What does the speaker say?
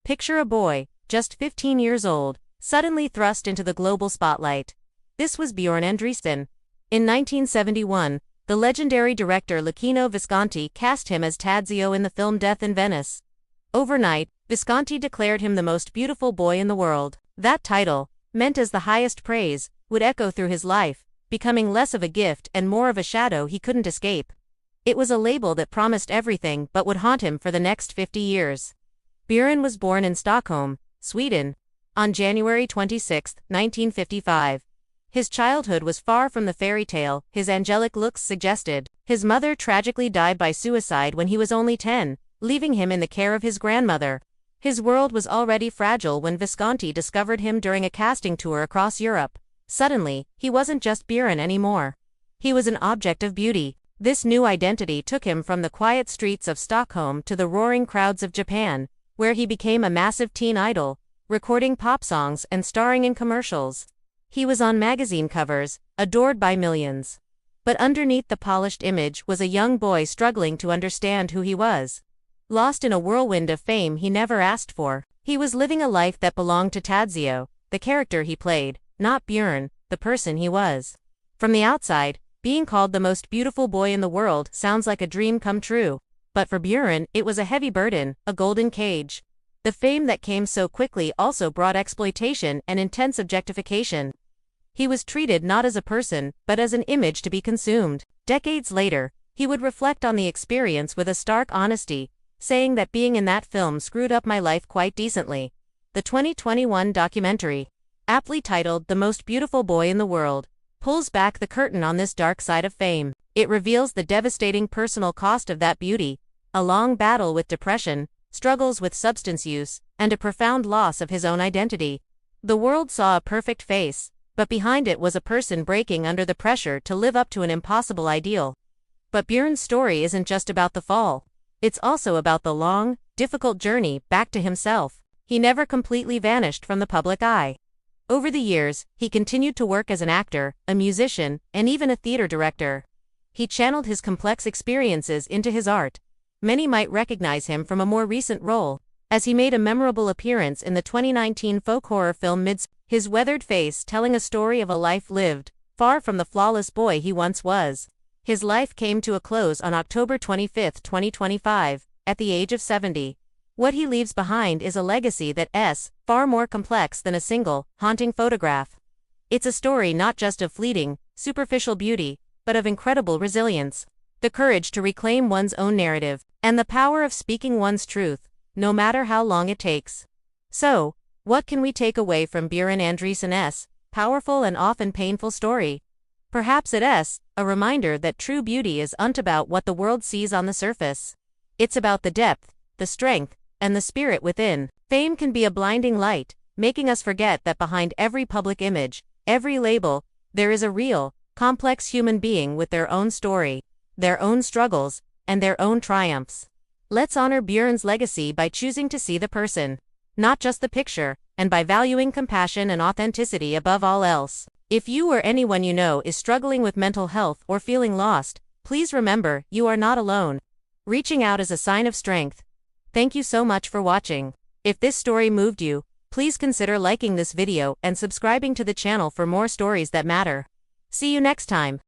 Picture a boy, just 15 years old, suddenly thrust into the global spotlight. This was Björn Andrésen. In 1971, the legendary director Luchino Visconti cast him as Tadzio in the film Death in Venice. Overnight, Visconti declared him the most beautiful boy in the world. That title, meant as the highest praise, would echo through his life, becoming less of a gift and more of a shadow he couldn't escape. It was a label that promised everything but would haunt him for the next 50 years. Björn was born in Stockholm, Sweden, on January 26, 1955. His childhood was far from the fairy tale his angelic looks suggested. His mother tragically died by suicide when he was only 10, leaving him in the care of his grandmother. His world was already fragile when Visconti discovered him during a casting tour across Europe. Suddenly, he wasn't just Björn anymore. He was an object of beauty. This new identity took him from the quiet streets of Stockholm to the roaring crowds of Japan, where he became a massive teen idol, recording pop songs and starring in commercials. He was on magazine covers, adored by millions. But underneath the polished image was a young boy struggling to understand who he was. Lost in a whirlwind of fame he never asked for, he was living a life that belonged to Tadzio, the character he played, not Björn, the person he was. From the outside, being called the most beautiful boy in the world sounds like a dream come true. But for Björn, it was a heavy burden, a golden cage. The fame that came so quickly also brought exploitation and intense objectification. He was treated not as a person, but as an image to be consumed. Decades later, he would reflect on the experience with a stark honesty, saying that being in that film screwed up my life quite decently. The 2021 documentary, aptly titled The Most Beautiful Boy in the World, pulls back the curtain on this dark side of fame. It reveals the devastating personal cost of that beauty, a long battle with depression, struggles with substance use, and a profound loss of his own identity. The world saw a perfect face, but behind it was a person breaking under the pressure to live up to an impossible ideal. But Björn's story isn't just about the fall. It's also about the long, difficult journey back to himself. He never completely vanished from the public eye. Over the years, he continued to work as an actor, a musician, and even a theater director. He channeled his complex experiences into his art. Many might recognize him from a more recent role, as he made a memorable appearance in the 2019 folk horror film Midsummer, his weathered face telling a story of a life lived, far from the flawless boy he once was. His life came to a close on October 25, 2025, at the age of 70. What he leaves behind is a legacy that's far more complex than a single, haunting photograph. It's a story not just of fleeting, superficial beauty, but of incredible resilience, the courage to reclaim one's own narrative, and the power of speaking one's truth, no matter how long it takes. So, what can we take away from Björn Andrésen's powerful and often painful story? Perhaps it's a reminder that true beauty isn't about what the world sees on the surface. It's about the depth, the strength, and the spirit within. Fame can be a blinding light, making us forget that behind every public image, every label, there is a real, complex human being with their own story, their own struggles, and their own triumphs. Let's honor Björn's legacy by choosing to see the person, not just the picture, and by valuing compassion and authenticity above all else. If you or anyone you know is struggling with mental health or feeling lost, please remember, you are not alone. Reaching out is a sign of strength. Thank you so much for watching. If this story moved you, please consider liking this video and subscribing to the channel for more stories that matter. See you next time.